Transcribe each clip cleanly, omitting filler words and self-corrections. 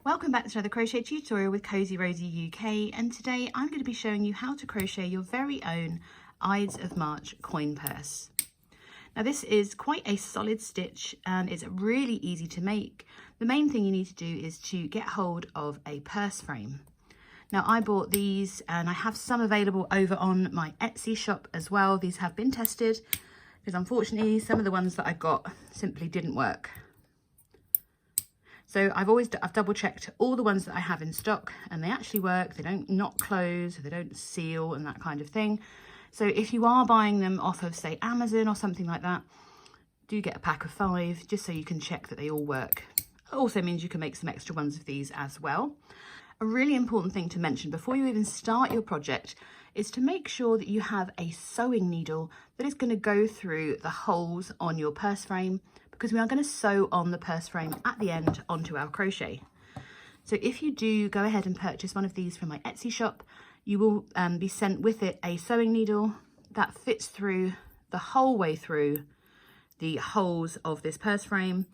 Welcome back to another crochet tutorial with Cozy Rosie UK, and today I'm going to be showing you how to crochet your very own Ides of March coin purse. Now this is quite a solid stitch and it's really easy to make. The main thing you need to do is to get hold of a purse frame. Now I bought these and I have some available over on my Etsy shop as well. These have been tested because unfortunately some of the ones that I got simply didn't work. So I've double checked all the ones that I have in stock and they actually work. They don't not close, they don't seal and that kind of thing. So if you are buying them off of say Amazon or something like that, do get a pack of 5 just so you can check that they all work. It also means you can make some extra ones of these as well. A really important thing to mention before you even start your project is to make sure that you have a sewing needle that is going to go through the holes on your purse frame, because we are going to sew on the purse frame at the end onto our crochet. So if you do go ahead and purchase one of these from my Etsy shop, you will be sent with it a sewing needle that fits through the whole way through the holes of this purse frame.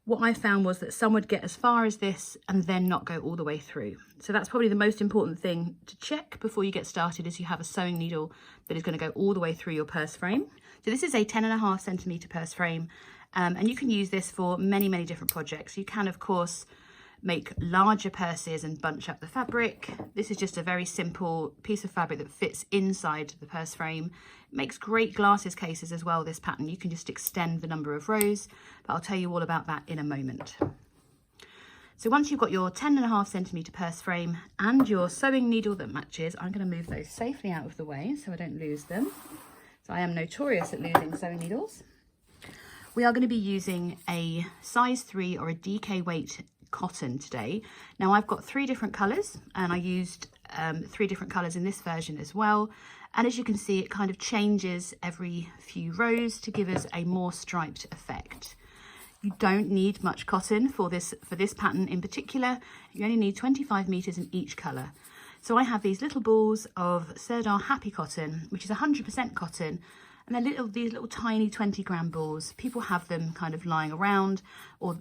What I found was that some would get as far as this and then not go all the way through. So that's probably the most important thing to check before you get started, is you have a sewing needle that is going to go all the way through your purse frame. So this is a 10.5 centimetre purse frame. And you can use this for many different projects. You can, of course, make larger purses and bunch up the fabric. This is just a very simple piece of fabric that fits inside the purse frame. It makes great glasses cases as well, this pattern. You can just extend the number of rows, but I'll tell you all about that in a moment. So once you've got your 10.5 centimetre purse frame and your sewing needle that matches, I'm going to move those safely out of the way so I don't lose them. So I am notorious at losing sewing needles. We are going to be using a size 3 or a DK weight cotton today. Now I've got 3 different colours and I used 3 different colours in this version as well. And as you can see, it kind of changes every few rows to give us a more striped effect. You don't need much cotton for this pattern in particular. You only need 25 metres in each colour. So I have these little balls of Sirdar Happy Cotton, which is 100% cotton. And they're these little tiny 20-gram balls. People have them kind of lying around, or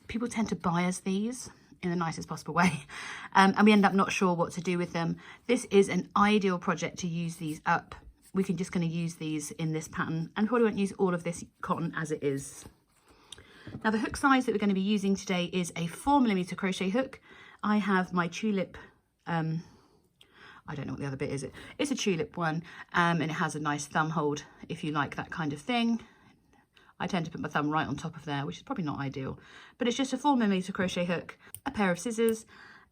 people tend to buy us these in the nicest possible way. And we end up not sure what to do with them. This is an ideal project to use these up. We're just going to use these in this pattern and probably won't use all of this cotton as it is. Now the hook size that we're going to be using today is a 4mm crochet hook. I have my tulip, I don't know what the other bit is. It's a tulip one, and it has a nice thumb hold if you like that kind of thing. I tend to put my thumb right on top of there, which is probably not ideal, but it's just a 4mm crochet hook, a pair of scissors,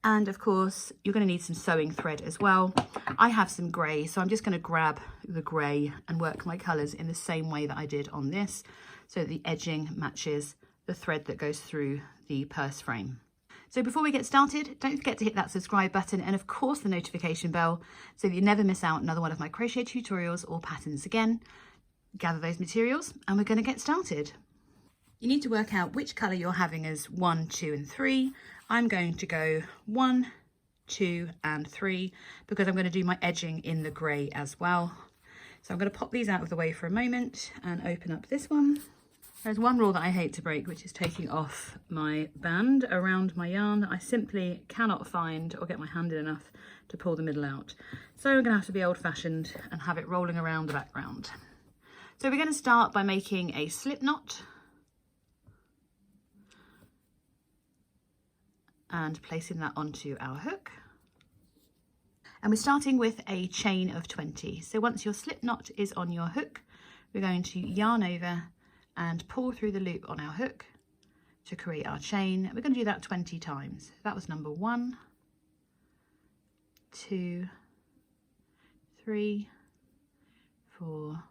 and of course you're going to need some sewing thread as well. I have some grey, so I'm just going to grab the grey and work my colours in the same way that I did on this, so that the edging matches the thread that goes through the purse frame. So before we get started, don't forget to hit that subscribe button and of course the notification bell so that you never miss out another one of my crochet tutorials or patterns again. Gather those materials and we're going to get started. You need to work out which colour you're having as 1, 2 and 3. I'm going to go 1, 2 and 3 because I'm going to do my edging in the grey as well. So I'm going to pop these out of the way for a moment and open up this one. There's one rule that I hate to break, which is taking off my band around my yarn. I simply cannot find or get my hand in enough to pull the middle out. So I'm going to have to be old-fashioned and have it rolling around the background. So we're going to start by making a slip knot and placing that onto our hook. And we're starting with a chain of 20. So once your slip knot is on your hook, we're going to yarn over and pull through the loop on our hook to create our chain. We're going to do that 20 times. That was number 1, 2, 3, 4,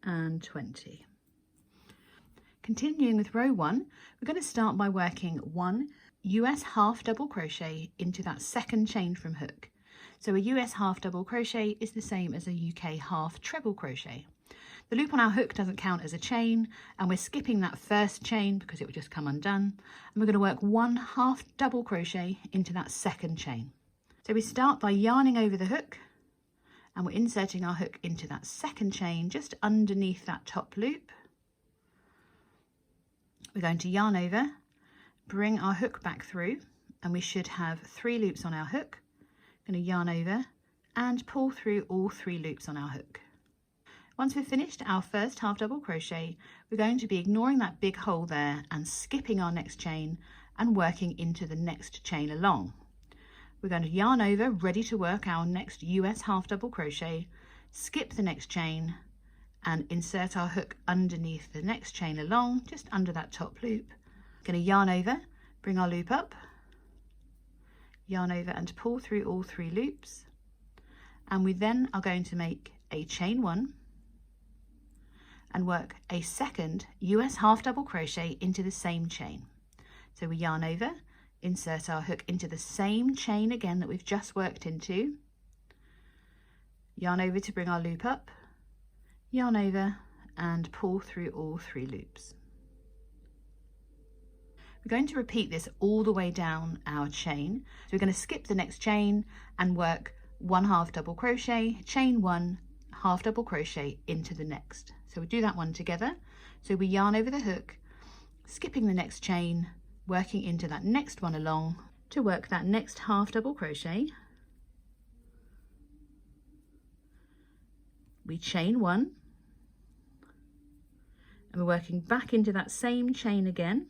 and 20. Continuing with row 1, we're going to start by working 1 US half double crochet into that second chain from hook. So a US half double crochet is the same as a UK half treble crochet. The loop on our hook doesn't count as a chain, and we're skipping that first chain because it would just come undone. And we're going to work 1 half double crochet into that second chain. So we start by yarning over the hook and we're inserting our hook into that second chain just underneath that top loop. We're going to yarn over, bring our hook back through, and we should have 3 loops on our hook. Going to yarn over and pull through all 3 loops on our hook. Once we've finished our first half double crochet, we're going to be ignoring that big hole there and skipping our next chain and working into the next chain along. We're going to yarn over, ready to work our next US half double crochet, skip the next chain and insert our hook underneath the next chain along, just under that top loop. Going to yarn over, bring our loop up, yarn over and pull through all 3 loops, and we then are going to make a chain 1 and work a second US half double crochet into the same chain. So we yarn over, insert our hook into the same chain again that we've just worked into, yarn over to bring our loop up, yarn over and pull through all 3 loops. We're going to repeat this all the way down our chain. So we're going to skip the next chain and work 1 half double crochet, chain 1, half double crochet into the next. So we do that one together. So we yarn over the hook, skipping the next chain, working into that next one along to work that next half double crochet. We chain 1 and we're working back into that same chain again.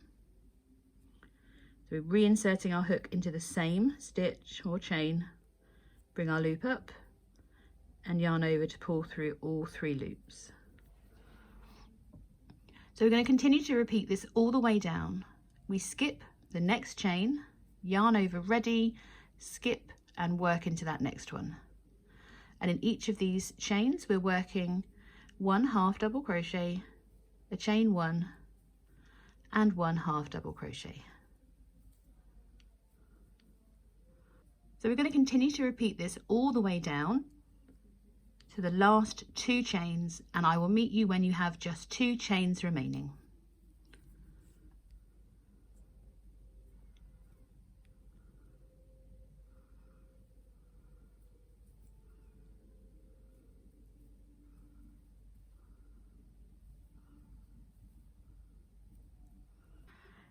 So we're reinserting our hook into the same stitch or chain, bring our loop up and yarn over to pull through all 3 loops. So we're going to continue to repeat this all the way down. We skip the next chain, yarn over ready, skip and work into that next one. And in each of these chains we're working 1 half double crochet, a chain 1 and 1 half double crochet. So we're going to continue to repeat this all the way down to the last 2 chains, and I will meet you when you have just 2 chains remaining.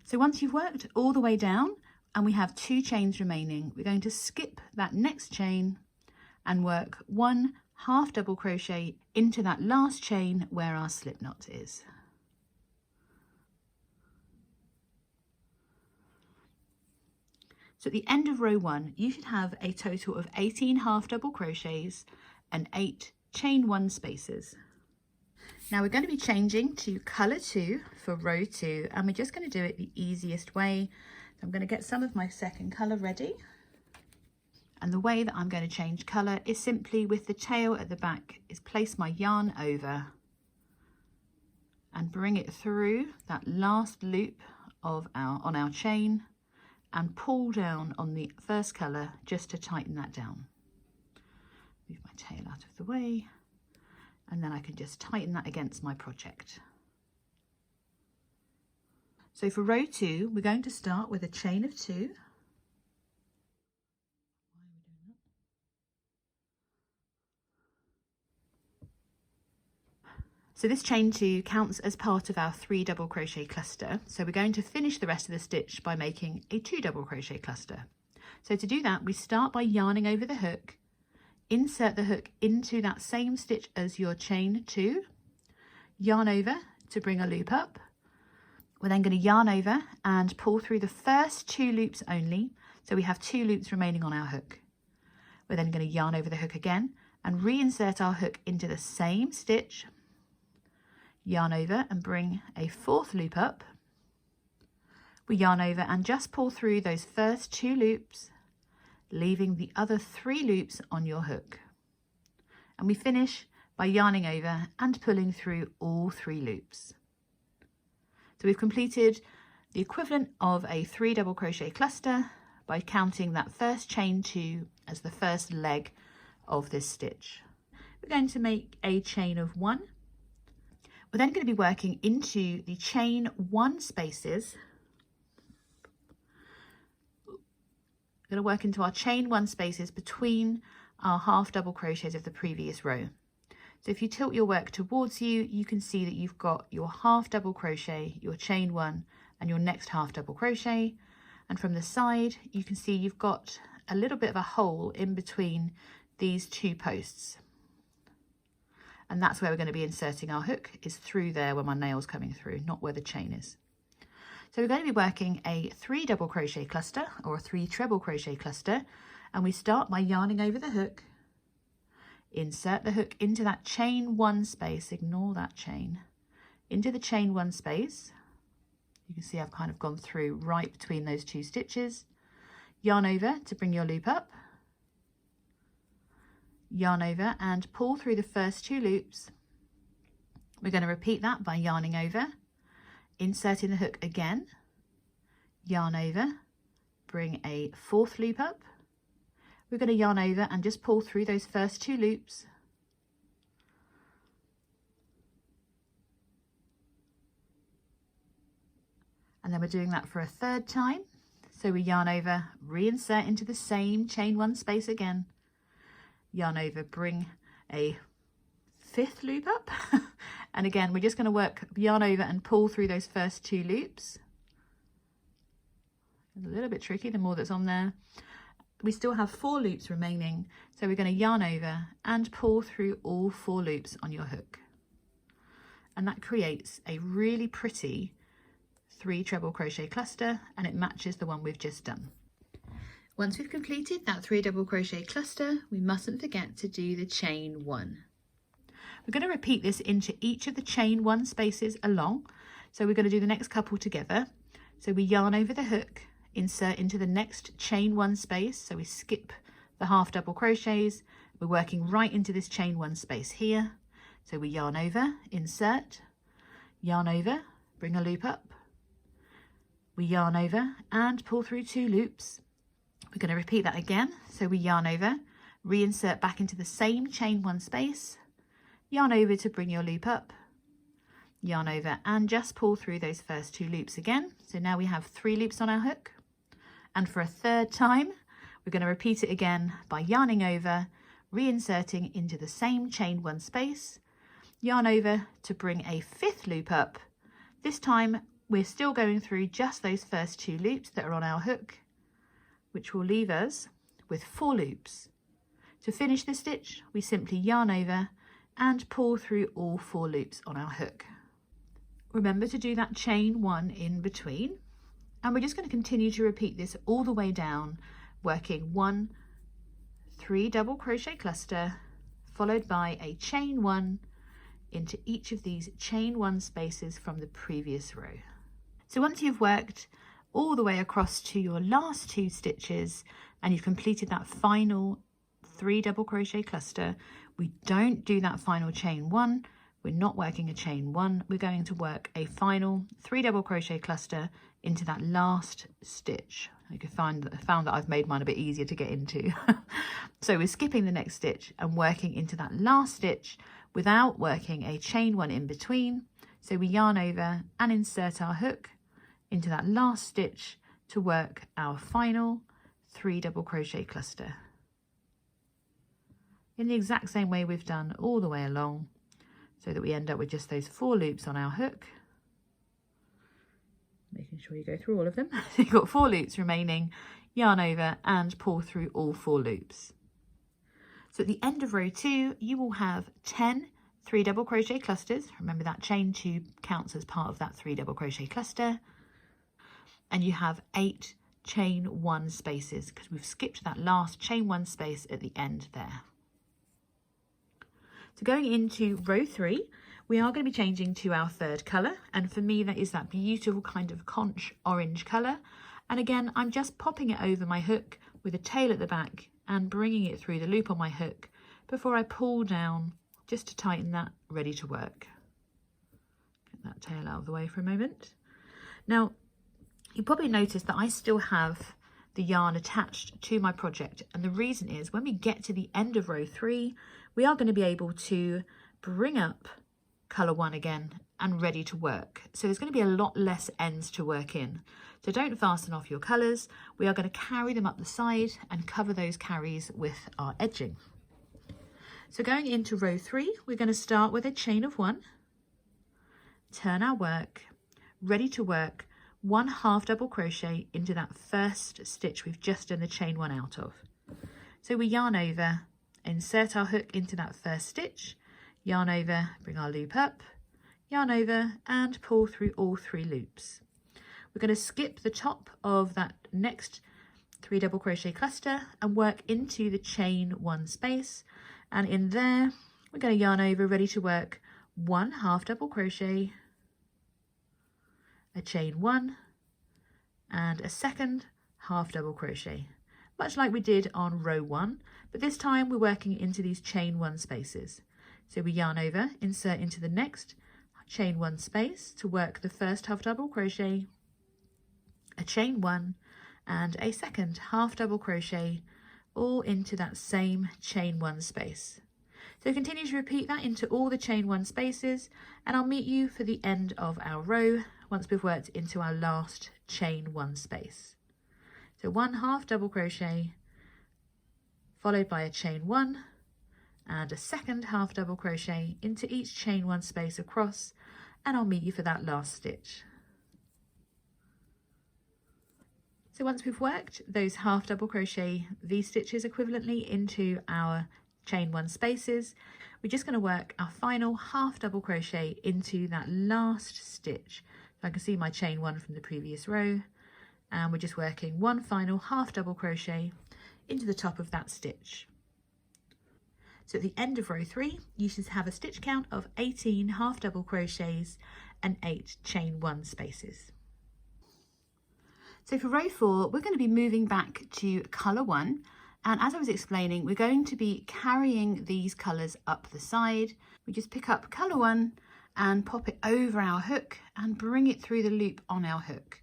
So once you've worked all the way down and we have 2 chains remaining, we're going to skip that next chain and work 1 half double crochet into that last chain where our slip knot is. So at the end of row 1 you should have a total of 18 half double crochets and 8 chain 1 spaces. Now we're going to be changing to colour 2 for row 2, and we're just going to do it the easiest way. So I'm going to get some of my second colour ready. And the way that I'm going to change colour is simply with the tail at the back is place my yarn over and bring it through that last loop of on our chain and pull down on the first colour just to tighten that down. Move my tail out of the way and then I can just tighten that against my project. So for row 2 we're going to start with a chain of 2. So this chain 2 counts as part of our 3 double crochet cluster. So we're going to finish the rest of the stitch by making a 2 double crochet cluster. So to do that, we start by yarning over the hook, insert the hook into that same stitch as your chain 2, yarn over to bring a loop up. We're then going to yarn over and pull through the first 2 loops only. So we have 2 loops remaining on our hook. We're then going to yarn over the hook again and reinsert our hook into the same stitch, yarn over and bring a 4th loop up. We yarn over and just pull through those first 2 loops, leaving the other 3 loops on your hook. And we finish by yarning over and pulling through all 3 loops. So we've completed the equivalent of a 3 double crochet cluster by counting that first chain 2 as the first leg of this stitch. We're going to make a chain of 1. We're then going to be working into the chain 1 spaces. We're going to work into our chain 1 spaces between our half double crochets of the previous row. So if you tilt your work towards you, you can see that you've got your half double crochet, your chain 1, and your next half double crochet, and from the side you can see you've got a little bit of a hole in between these two posts, and that's where we're going to be inserting our hook, is through there where my nail's coming through, not where the chain is. So we're going to be working a 3 double crochet cluster or a 3 treble crochet cluster, and we start by yarning over the hook, insert the hook into that chain 1 space, ignore that chain, into the chain 1 space. You can see I've kind of gone through right between those 2 stitches, yarn over to bring your loop up, yarn over and pull through the first 2 loops. We're going to repeat that by yarning over, inserting the hook again, yarn over, bring a 4th loop up. We're going to yarn over and just pull through those first 2 loops. And then we're doing that for a 3rd time. So we yarn over, reinsert into the same chain 1 space again, yarn over, bring a 5th loop up. And again, we're just going to work yarn over and pull through those first 2 loops. It's a little bit tricky, the more that's on there. We still have 4 loops remaining, so we're going to yarn over and pull through all 4 loops on your hook. And that creates a really pretty 3 treble crochet cluster, and it matches the one we've just done. Once we've completed that 3 double crochet cluster, we mustn't forget to do the chain 1. We're going to repeat this into each of the chain 1 spaces along. So we're going to do the next couple together. So we yarn over the hook, insert into the next chain 1 space. So we skip the half double crochets. We're working right into this chain 1 space here. So we yarn over, insert, yarn over, bring a loop up. We yarn over and pull through 2 loops. We're going to repeat that again. So we yarn over, reinsert back into the same chain 1 space, yarn over to bring your loop up, yarn over and just pull through those first 2 loops again. So now we have 3 loops on our hook. And for a 3rd time, we're going to repeat it again by yarning over, reinserting into the same chain 1 space, yarn over to bring a 5th loop up. This time we're still going through just those first 2 loops that are on our hook, which will leave us with 4 loops. To finish the stitch, we simply yarn over and pull through all 4 loops on our hook. Remember to do that chain 1 in between, and we're just going to continue to repeat this all the way down, working 1 3 double crochet cluster followed by a chain 1 into each of these chain 1 spaces from the previous row. So once you've worked all the way across to your last 2 stitches and you've completed that final 3 double crochet cluster, we don't do that final chain 1. We're not working a chain 1. We're going to work a final 3 double crochet cluster into that last stitch. You can found that I've made mine a bit easier to get into. So we're skipping the next stitch and working into that last stitch without working a chain 1 in between. So we yarn over and insert our hook into that last stitch to work our final 3 double crochet cluster in the exact same way we've done all the way along, so that we end up with just those 4 loops on our hook. Making sure you go through all of them. So you've got 4 loops remaining, yarn over and pull through all 4 loops. So at the end of row 2, you will have 10 3 double crochet clusters. Remember that chain 2 counts as part of that 3 double crochet cluster. And you have 8 chain 1 spaces because we've skipped that last chain 1 space at the end there. So going into row 3, we are going to be changing to our 3rd colour, and for me that is that beautiful kind of conch orange colour. And again, I'm just popping it over my hook with a tail at the back and bringing it through the loop on my hook before I pull down just to tighten that, ready to work. Get that tail out of the way for a moment. Now, you probably noticed that I still have the yarn attached to my project, and the reason is when we get to the end of row 3, we are going to be able to bring up colour 1 again and ready to work. So there's going to be a lot less ends to work in. So don't fasten off your colours. We are going to carry them up the side and cover those carries with our edging. So going into row 3, we're going to start with a chain of 1, turn our work, ready to work 1 half double crochet into that first stitch we've just done the chain 1 out of. So we yarn over, insert our hook into that first stitch, yarn over, bring our loop up, yarn over and pull through all 3 loops. We're going to skip the top of that next 3 double crochet cluster and work into the chain 1 space, and in there we're going to yarn over, ready to work 1 half double crochet, a chain 1 and a second half double crochet, much like we did on row 1, but this time we're working into these chain 1 spaces. So we yarn over, insert into the next chain 1 space to work the first half double crochet, a chain 1 and a second half double crochet, all into that same chain 1 space. So continue to repeat that into all the chain 1 spaces, and I'll meet you for the end of our row once we've worked into our last chain 1 space. So 1 half double crochet followed by a chain 1 and a second half double crochet into each chain 1 space across, and I'll meet you for that last stitch. So once we've worked those half double crochet V-stitches equivalently into our chain 1 spaces, we're just going to work our final half double crochet into that last stitch. So I can see my chain 1 from the previous row, and we're just working one final half double crochet into the top of that stitch. So at the end of row 3, you should have a stitch count of 18 half double crochets and 8 chain 1 spaces. So for row 4, we're going to be moving back to colour 1, and as I was explaining, we're going to be carrying these colours up the side. We just pick up colour 1 and pop it over our hook and bring it through the loop on our hook.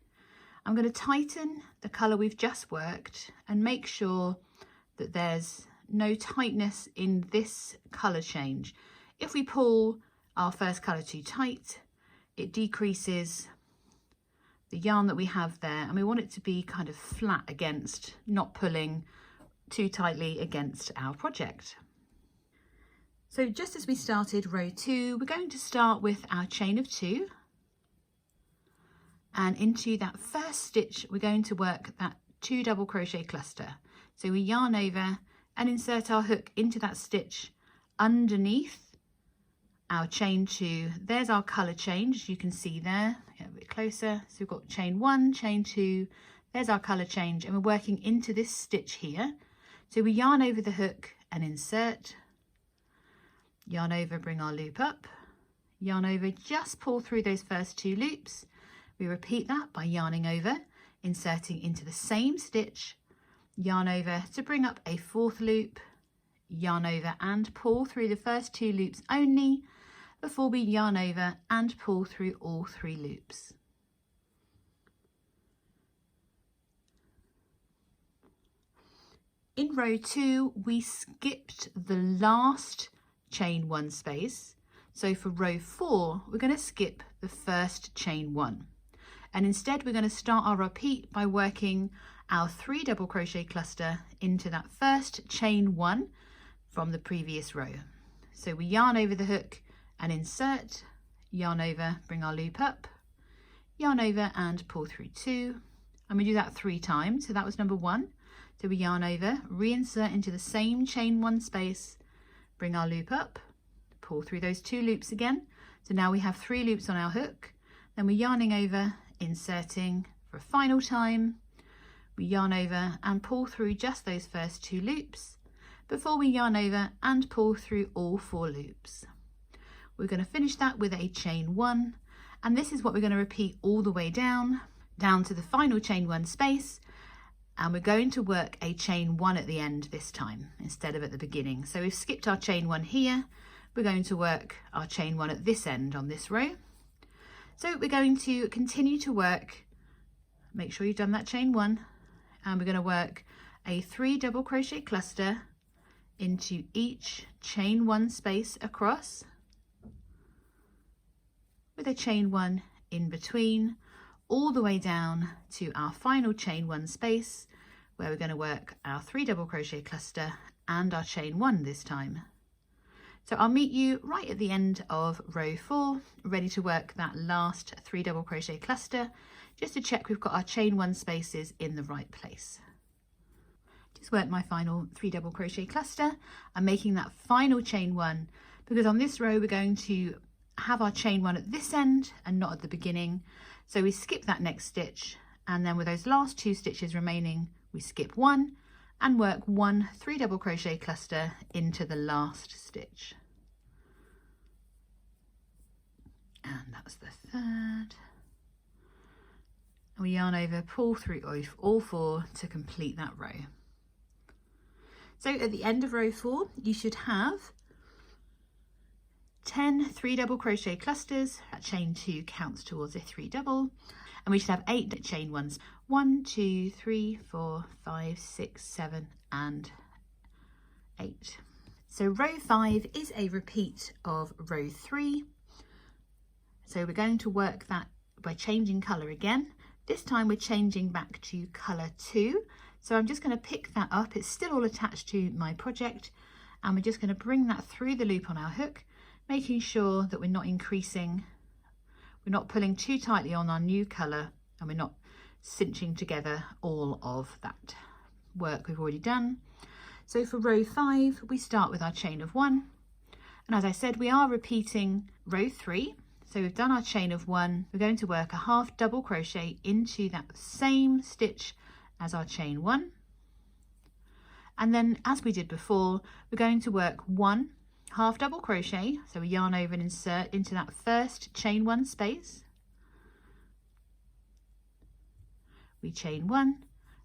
I'm going to tighten the colour we've just worked and make sure that there's no tightness in this colour change. If we pull our first colour too tight, it decreases the yarn that we have there, and we want it to be kind of flat against, not pulling too tightly against our project. So just as we started row 2, we're going to start with our chain of 2, and into that first stitch we're going to work that 2 double crochet cluster. So we yarn over and insert our hook into that stitch underneath our chain 2. There's our colour change, you can see there, get a bit closer. So we've got chain 1, chain 2, there's our colour change, and we're working into this stitch here. So we yarn over the hook and insert, yarn over, bring our loop up, yarn over, just pull through those first 2 loops. We repeat that by yarning over, inserting into the same stitch, yarn over to bring up a 4th loop, yarn over and pull through the first 2 loops only before we yarn over and pull through all 3 loops. In row 2, we skipped the last chain 1 space. So for row 4, we're going to skip the first chain 1. And instead we're going to start our repeat by working our 3 double crochet cluster into that first chain 1 from the previous row. So we yarn over the hook and insert, yarn over, bring our loop up, yarn over and pull through 2, and we do that 3 times. So that was number 1. So we yarn over, reinsert into the same chain 1 space, bring our loop up, pull through those 2 loops again. So now we have 3 loops on our hook. Then we're yarning over, inserting for a final time, we yarn over and pull through just those first 2 loops before we yarn over and pull through all 4 loops. We're going to finish that with a chain 1, and this is what we're going to repeat all the way down to the final chain 1 space, and we're going to work a chain 1 at the end this time instead of at the beginning. So we've skipped our chain 1 here, we're going to work our chain 1 at this end on this row. So we're going to continue to work, make sure you've done that chain 1, and we're going to work a 3 double crochet cluster into each chain 1 space across, with a chain 1 in between, all the way down to our final chain 1 space, where we're going to work our 3 double crochet cluster and our chain 1 this time. So I'll meet you right at the end of row 4, ready to work that last 3 double crochet cluster, just to check we've got our chain 1 spaces in the right place. Just work my final 3 double crochet cluster. I'm making that final chain 1 because on this row we're going to have our chain 1 at this end and not at the beginning. So we skip that next stitch, and then with those last 2 stitches remaining, we skip 1 and work 1 3 double crochet cluster into the last stitch. And that's the 3rd. And we yarn over, pull through all 4 to complete that row. So at the end of row 4, you should have 10 3 double crochet clusters. That chain 2 counts towards a 3 double, and we should have 8 chain 1s. 1 2 3 4 5 6 7 and 8. So row 5 is a repeat of row 3. So we're going to work that by changing colour again. This time we're changing back to colour 2. So I'm just going to pick that up. It's still all attached to my project, and we're just going to bring that through the loop on our hook, making sure that we're not increasing, we're not pulling too tightly on our new colour, and we're not cinching together all of that work we've already done. So for row 5, we start with our chain of 1. And as I said, we are repeating row 3. So we've done our chain of 1. We're going to work a half double crochet into that same stitch as our chain 1. And then, as we did before, we're going to work 1 half double crochet. So we yarn over and insert into that first chain 1 space. We chain 1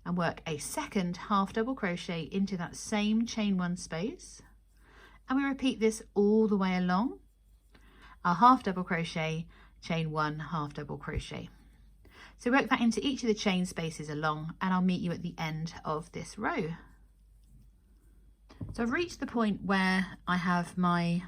and work a second half double crochet into that same chain 1 space. And we repeat this all the way along. Our half double crochet, chain 1, half double crochet. So work that into each of the chain spaces along, and I'll meet you at the end of this row. So I've reached the point where I have my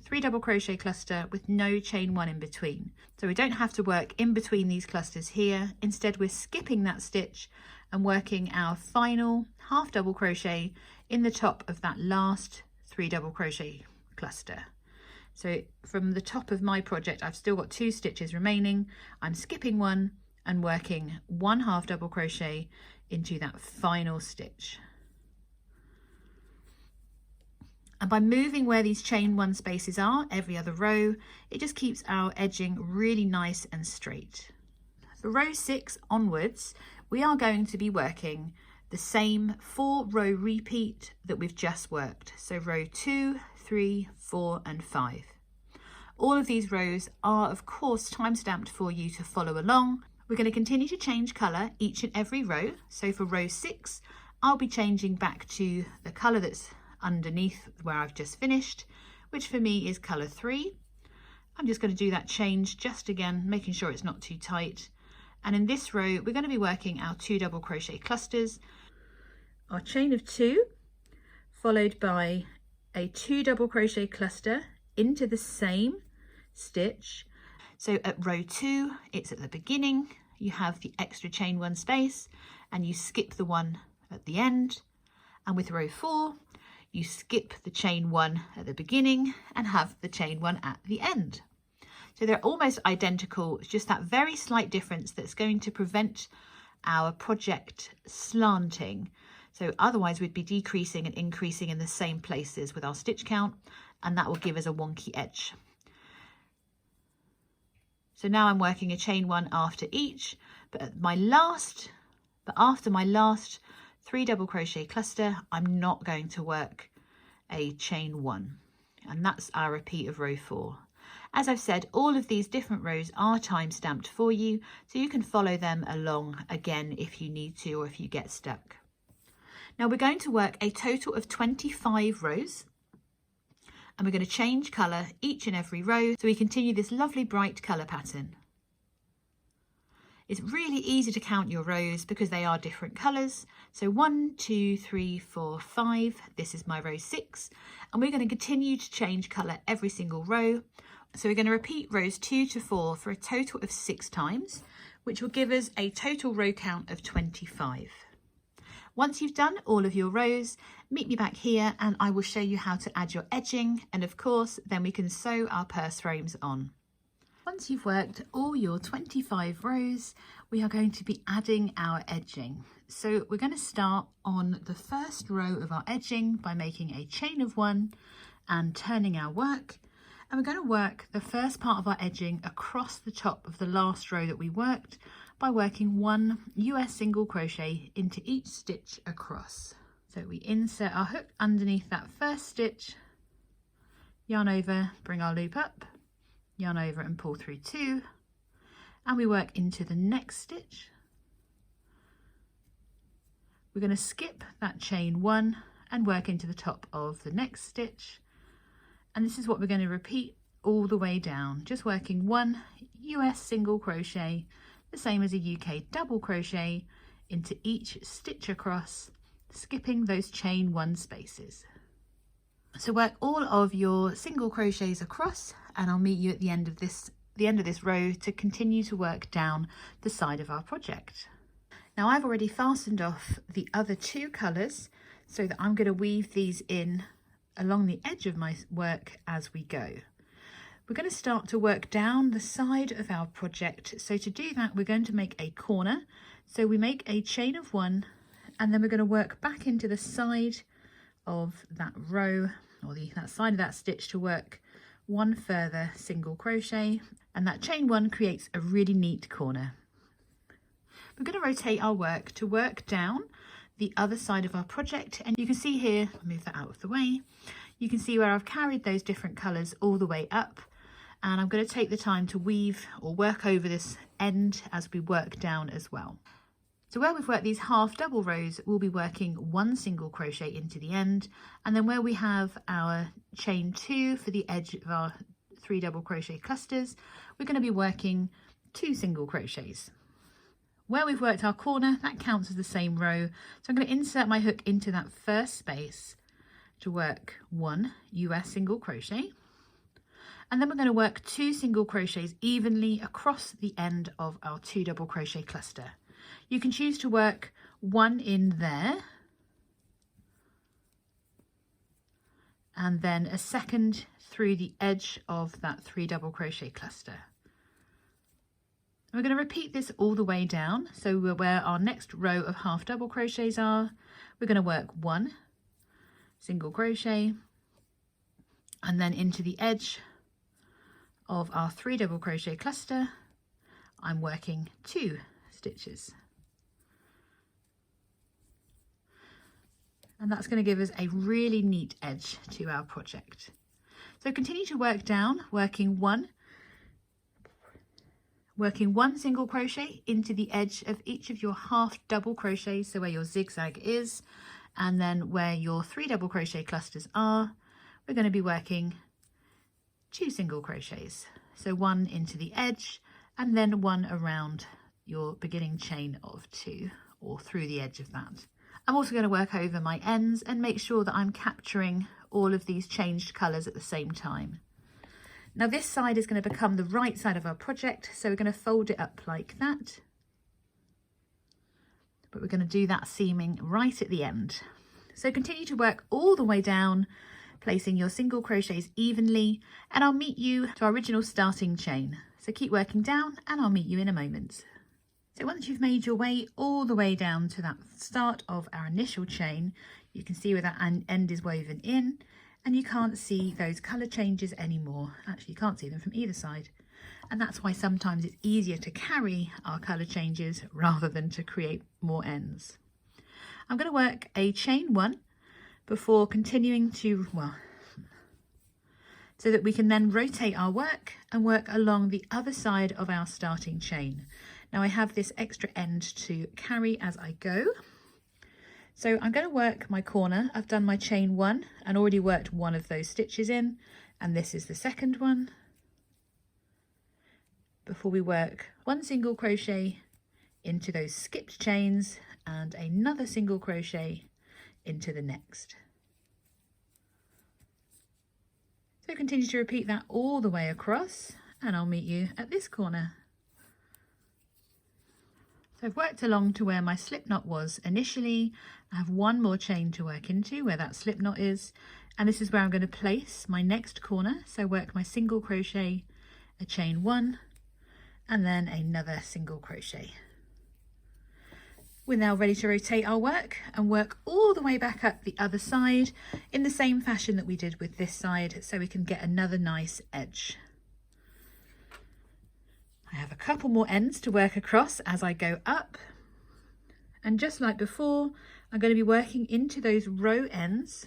3 double crochet cluster with no chain 1 in between. So we don't have to work in between these clusters here. Instead, we're skipping that stitch and working our final half double crochet in the top of that last 3 double crochet cluster. So from the top of my project, I've still got 2 stitches remaining. I'm skipping 1 and working 1 half double crochet into that final stitch. And by moving where these chain 1 spaces are every other row, it just keeps our edging really nice and straight. For row 6 onwards, we are going to be working the same 4 row repeat that we've just worked. So row 2, 3, 4 and 5. All of these rows are of course time stamped for you to follow along. We're going to continue to change colour each and every row. So for row 6, I'll be changing back to the colour that's underneath where I've just finished, which for me is colour 3. I'm just going to do that change just again, making sure it's not too tight. And in this row, we're going to be working our 2 double crochet clusters, our chain of 2, followed by a 2 double crochet cluster into the same stitch. So at row 2, it's at the beginning, you have the extra chain 1 space and you skip the one at the end. And with row 4, you skip the chain 1 at the beginning and have the chain 1 at the end. So they're almost identical, it's just that very slight difference that's going to prevent our project slanting. So otherwise we'd be decreasing and increasing in the same places with our stitch count, and that will give us a wonky edge. So now I'm working a chain 1 after each, but after my last 3 double crochet cluster, I'm not going to work a chain 1, and that's our repeat of row 4. As I've said, all of these different rows are time stamped for you, so you can follow them along again if you need to or if you get stuck. Now we're going to work a total of 25 rows, and we're going to change colour each and every row so we continue this lovely bright colour pattern. It's really easy to count your rows because they are different colours. So 1, 2, 3, 4, 5, this is my row 6, and we're going to continue to change colour every single row. So we're going to repeat rows 2 to 4 for a total of 6 times, which will give us a total row count of 25. Once you've done all of your rows, meet me back here and I will show you how to add your edging, and of course then we can sew our purse frames on. Once you've worked all your 25 rows, we are going to be adding our edging. So we're going to start on the first row of our edging by making a chain of 1 and turning our work. And we're going to work the first part of our edging across the top of the last row that we worked by working 1 US single crochet into each stitch across. So we insert our hook underneath that first stitch, yarn over, bring our loop up, yarn over and pull through 2, and we work into the next stitch. We're going to skip that chain 1 and work into the top of the next stitch, and this is what we're going to repeat all the way down, just working 1 US single crochet, the same as a UK double crochet, into each stitch across, skipping those chain 1 spaces. So work all of your single crochets across, and I'll meet you at the end of this row to continue to work down the side of our project. Now I've already fastened off the other 2 colours, so that I'm going to weave these in along the edge of my work as we go. We're going to start to work down the side of our project. So to do that, we're going to make a corner. So we make a chain of 1, and then we're going to work back into the side of that row, or that side of that stitch, to work 1 further single crochet, and that chain 1 creates a really neat corner. We're going to rotate our work to work down the other side of our project, and you can see here, I'll move that out of the way, you can see where I've carried those different colours all the way up, and I'm going to take the time to weave or work over this end as we work down as well. So where we've worked these half double rows, we'll be working 1 single crochet into the end, and then where we have our chain 2 for the edge of our 3 double crochet clusters, we're going to be working 2 single crochets. Where we've worked our corner, that counts as the same row, so I'm going to insert my hook into that first space to work 1 US single crochet, and then we're going to work 2 single crochets evenly across the end of our 2 double crochet cluster. You can choose to work 1 in there, and then a second through the edge of that 3 double crochet cluster. We're going to repeat this all the way down. So where our next row of half double crochets are, we're going to work 1 single crochet, and then into the edge of our 3 double crochet cluster, I'm working 2 stitches. And that's going to give us a really neat edge to our project. So continue to work down, working one single crochet into the edge of each of your half double crochets, so where your zigzag is, and then where your 3 double crochet clusters are, we're going to be working 2 single crochets. So 1 into the edge, and then 1 around your beginning chain of 2, or through the edge of that. I'm also going to work over my ends and make sure that I'm capturing all of these changed colours at the same time. Now this side is going to become the right side of our project, so we're going to fold it up like that. But we're going to do that seaming right at the end. So continue to work all the way down, placing your single crochets evenly, and I'll meet you to our original starting chain. So keep working down and I'll meet you in a moment. So once you've made your way all the way down to that start of our initial chain, you can see where that end is woven in, and you can't see those colour changes anymore. Actually, you can't see them from either side. And that's why sometimes it's easier to carry our colour changes rather than to create more ends. I'm going to work a chain 1 before continuing to, so that we can then rotate our work and work along the other side of our starting chain. Now I have this extra end to carry as I go. So I'm going to work my corner. I've done my chain 1 and already worked one of those stitches in, and this is the second one. Before we work 1 single crochet into those skipped chains and another single crochet into the next. So continue to repeat that all the way across, and I'll meet you at this corner. So I've worked along to where my slip knot was initially. I have 1 more chain to work into where that slip knot is, and this is where I'm going to place my next corner. So work my single crochet a chain 1, and then another single crochet. We're now ready to rotate our work and work all the way back up the other side in the same fashion that we did with this side, so we can get another nice edge. I have a couple more ends to work across as I go up, and just like before, I'm going to be working into those row ends,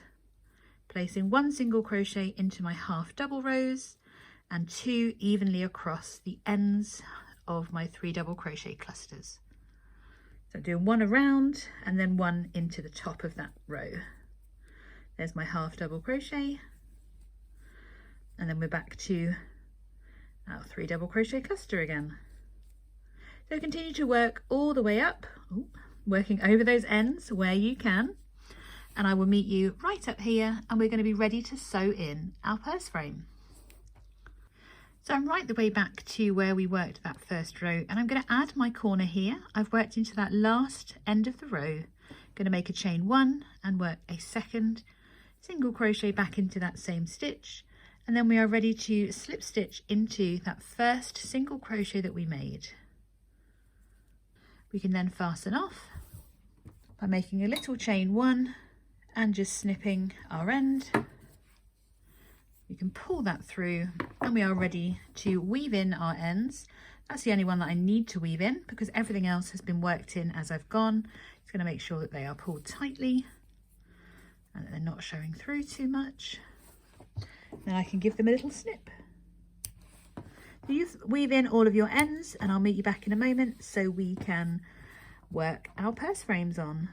placing 1 single crochet into my half double rows and 2 evenly across the ends of my 3 double crochet clusters. So I'm doing 1 around and then 1 into the top of that row. There's my half double crochet, and then we're back to our 3 double crochet cluster again. So continue to work all the way up, working over those ends where you can, and I will meet you right up here, and we're going to be ready to sew in our purse frame. So I'm right the way back to where we worked that first row, and I'm going to add my corner here. I've worked into that last end of the row, going to make a chain 1 and work a second single crochet back into that same stitch, and then we are ready to slip stitch into that first single crochet that we made. We can then fasten off by making a little chain 1 and just snipping our end. You can pull that through, and we are ready to weave in our ends. That's the only one that I need to weave in because everything else has been worked in as I've gone. It's going to make sure that they are pulled tightly and that they're not showing through too much. Then I can give them a little snip. So you weave in all of your ends, and I'll meet you back in a moment so we can work our purse frames on.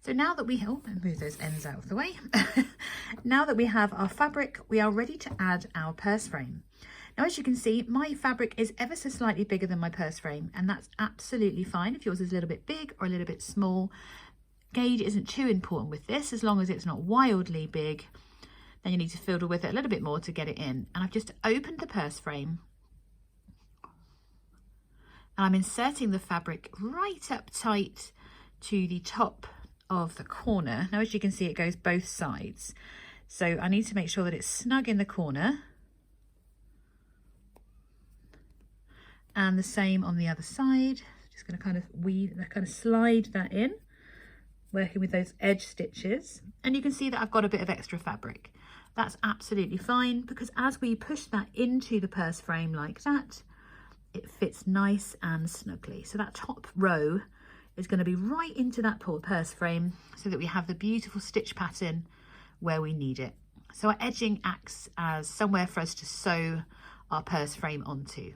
So now that we move those ends out of the way. Now that we have our fabric, we are ready to add our purse frame. Now, as you can see, my fabric is ever so slightly bigger than my purse frame, and that's absolutely fine if yours is a little bit big or a little bit small. Gauge isn't too important with this, as long as it's not wildly big. Then you need to fiddle with it a little bit more to get it in. And I've just opened the purse frame, and I'm inserting the fabric right up tight to the top of the corner. Now, as you can see, it goes both sides, so I need to make sure that it's snug in the corner, and the same on the other side. Just going to kind of slide that in, working with those edge stitches, and you can see that I've got a bit of extra fabric. That's absolutely fine, because as we push that into the purse frame like that, it fits nice and snugly. So that top row is going to be right into that purse frame, so that we have the beautiful stitch pattern where we need it. So our edging acts as somewhere for us to sew our purse frame onto.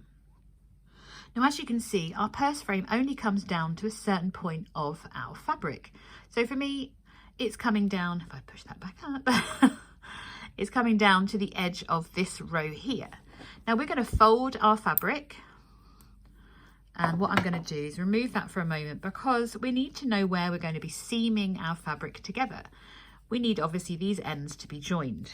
Now, as you can see, our purse frame only comes down to a certain point of our fabric. So for me, it's coming down, if I push that back up, it's coming down to the edge of this row here. Now we're going to fold our fabric, and what I'm going to do is remove that for a moment, because we need to know where we're going to be seaming our fabric together. We need obviously these ends to be joined.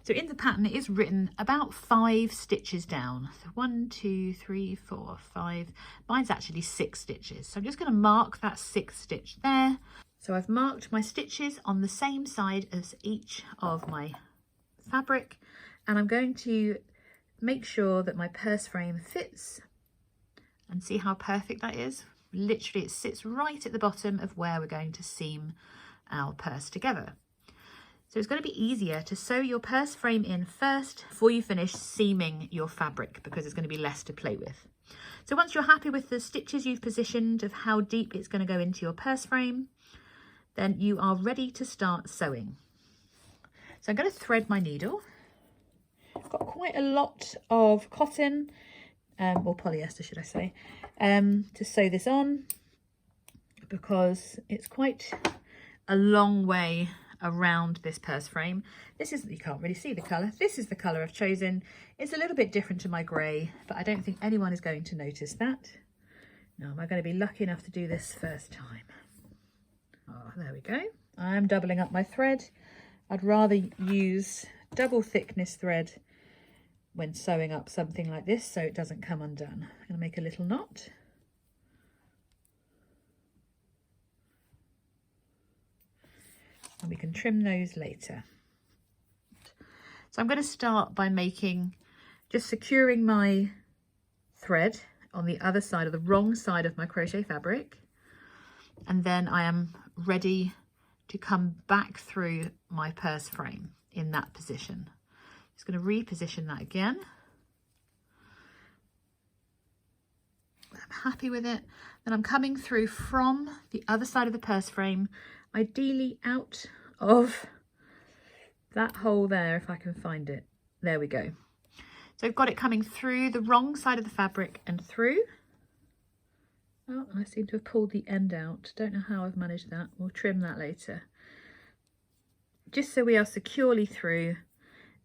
So in the pattern, it is written about 5 stitches down. So 1, 2, 3, 4, 5. Mine's actually 6 stitches. So I'm just going to mark that 6th stitch there. So I've marked my stitches on the same side as each of my fabric, and I'm going to make sure that my purse frame fits, and see how perfect that is. Literally, it sits right at the bottom of where we're going to seam our purse together. So it's going to be easier to sew your purse frame in first before you finish seaming your fabric, because there's going to be less to play with. So once you're happy with the stitches you've positioned of how deep it's going to go into your purse frame, then you are ready to start sewing. So I'm going to thread my needle. I've got quite a lot of cotton, or polyester should I say, to sew this on, because it's quite a long way around this purse frame. This is, you can't really see the colour, this is the colour I've chosen. It's a little bit different to my grey, but I don't think anyone is going to notice that. Now, am I going to be lucky enough to do this first time? Oh, there we go. I am doubling up my thread. I'd rather use double thickness thread when sewing up something like this, so it doesn't come undone. I'm going to make a little knot. And we can trim those later. So I'm going to start by making just securing my thread on the other side, of the wrong side of my crochet fabric, and then I am ready to come back through my purse frame in that position. Just going to reposition that again. I'm happy with it. Then I'm coming through from the other side of the purse frame, ideally out of that hole there, if I can find it. There we go. So I've got it coming through the wrong side of the fabric and through. Oh, I seem to have pulled the end out. Don't know how I've managed that. We'll trim that later. Just so we are securely through,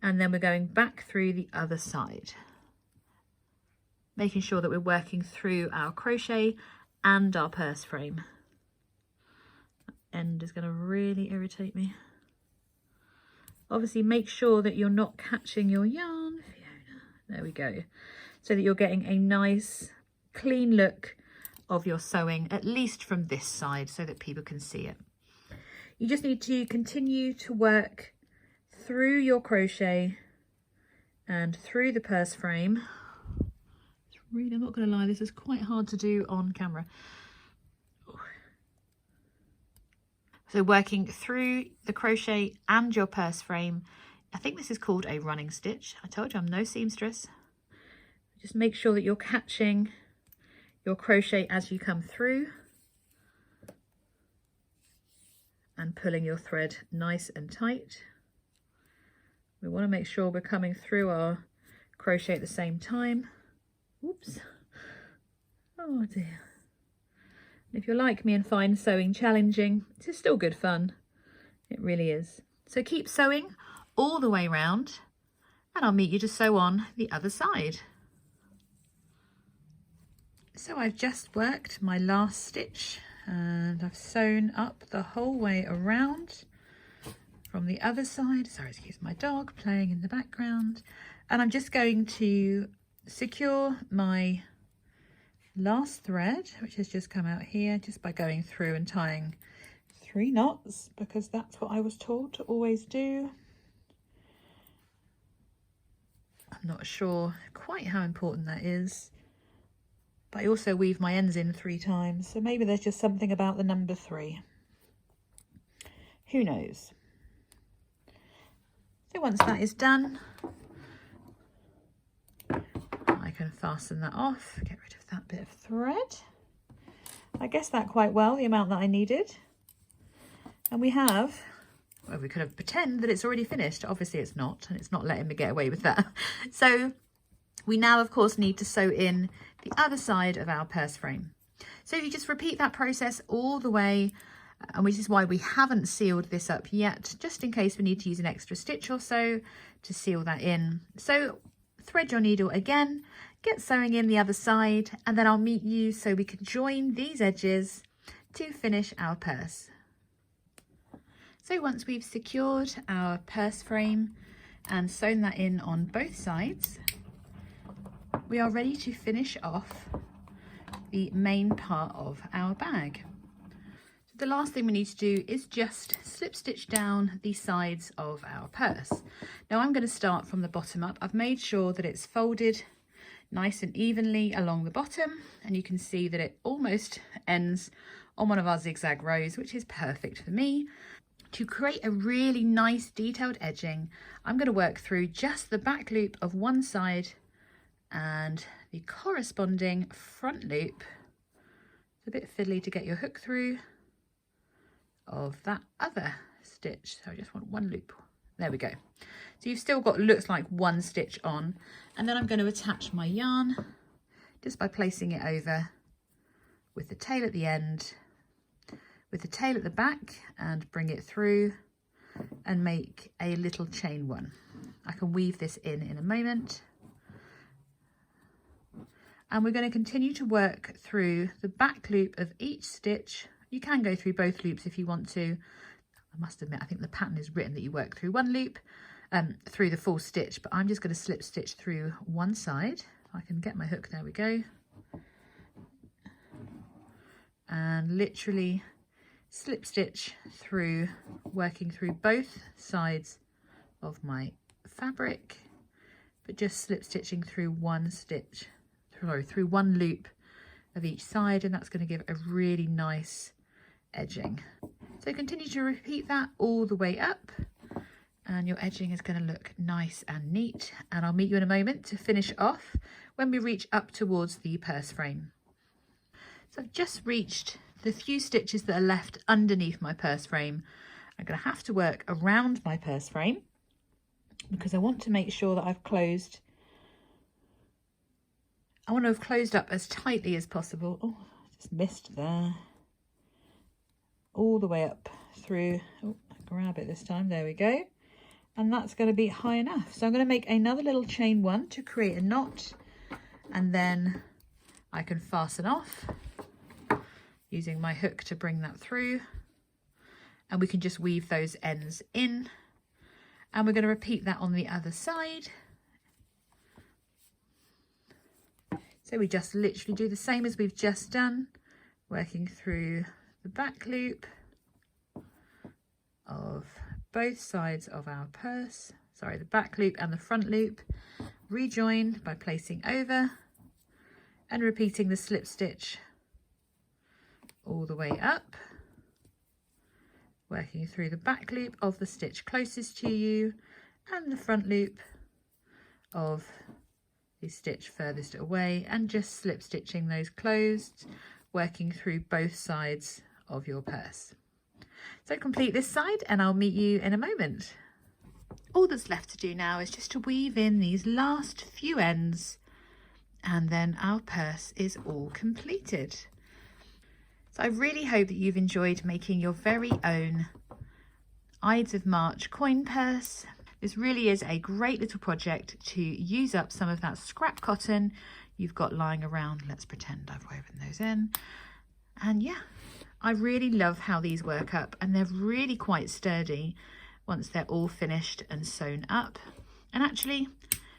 and then we're going back through the other side, making sure that we're working through our crochet and our purse frame. That end is going to really irritate me. Obviously make sure that you're not catching your yarn, Fiona. There we go. So that you're getting a nice clean look of your sewing, at least from this side, so that people can see it. You just need to continue to work through your crochet and through the purse frame. It's really, I'm not going to lie, this is quite hard to do on camera. So working through the crochet and your purse frame, I think this is called a running stitch. I told you I'm no seamstress. Just make sure that you're catching your crochet as you come through and pulling your thread nice and tight. We want to make sure we're coming through our crochet at the same time. Oops. Oh dear. If you're like me and find sewing challenging, this is still good fun. It really is. So keep sewing all the way round, and I'll meet you to sew on the other side. So I've just worked my last stitch and I've sewn up the whole way around from the other side. Sorry, excuse my dog playing in the background. And I'm just going to secure my last thread, which has just come out here, just by going through and tying 3 knots, because that's what I was told to always do. I'm not sure quite how important that is, but I also weave my ends in 3 times, so maybe there's just something about the number 3. Who knows? So once that is done, I can fasten that off, get rid of that bit of thread. I guessed that quite well, the amount that I needed. And we have, well, we could have pretended that it's already finished. Obviously it's not, and it's not letting me get away with that. So we now, of course, need to sew in the other side of our purse frame. So you just repeat that process all the way, and which is why we haven't sealed this up yet, just in case we need to use an extra stitch or so to seal that in. So thread your needle again, get sewing in the other side, and then I'll meet you so we can join these edges to finish our purse. So once we've secured our purse frame and sewn that in on both sides, we are ready to finish off the main part of our bag. So the last thing we need to do is just slip stitch down the sides of our purse. Now I'm going to start from the bottom up. I've made sure that it's folded nice and evenly along the bottom, and you can see that it almost ends on one of our zigzag rows, which is perfect for me. To create a really nice detailed edging, I'm going to work through just the back loop of one side and the corresponding front loop. It's a bit fiddly to get your hook through of that other stitch, so I just want one loop. There we go. So you've still got, looks like, one stitch on, and then I'm going to attach my yarn just by placing it over with the tail at the end, with the tail at the back, and bring it through and make a little chain one. I can weave this in a moment. And we're going to continue to work through the back loop of each stitch. You can go through both loops if you want to. I must admit, I think the pattern is written that you work through one loop through the full stitch, but I'm just going to slip stitch through one side. I can get my hook, there we go. And literally slip stitch through, working through both sides of my fabric, but just slip stitching through one stitch, through one loop of each side, and that's going to give a really nice edging. So continue to repeat that all the way up, and your edging is going to look nice and neat. And I'll meet you in a moment to finish off when we reach up towards the purse frame. So I've just reached the few stitches that are left underneath my purse frame. I'm going to have to work around my purse frame because I want to make sure that I've closed. I want to have closed up as tightly as possible. Oh, I just missed there. All the way up through. Oh, grab it this time. There we go. And that's going to be high enough. So I'm going to make another little chain one to create a knot, and then I can fasten off using my hook to bring that through, and we can just weave those ends in, and we're going to repeat that on the other side. So we just literally do the same as we've just done, working through the back loop of both sides of our purse, sorry, the back loop and the front loop, rejoin by placing over and repeating the slip stitch all the way up, working through the back loop of the stitch closest to you and the front loop of the stitch furthest away, and just slip stitching those closed, working through both sides of your purse. So complete this side and I'll meet you in a moment. All that's left to do now is just to weave in these last few ends, and then our purse is all completed. So I really hope that you've enjoyed making your very own Ides of March coin purse. This really is a great little project to use up some of that scrap cotton you've got lying around. Let's pretend I've woven those in. And yeah, I really love how these work up, and they're really quite sturdy once they're all finished and sewn up. And actually,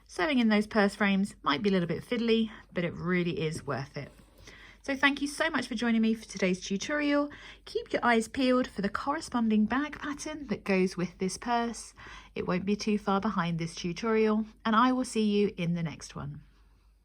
sewing in those purse frames might be a little bit fiddly, but it really is worth it. So thank you so much for joining me for today's tutorial. Keep your eyes peeled for the corresponding bag pattern that goes with this purse. It won't be too far behind this tutorial, and I will see you in the next one.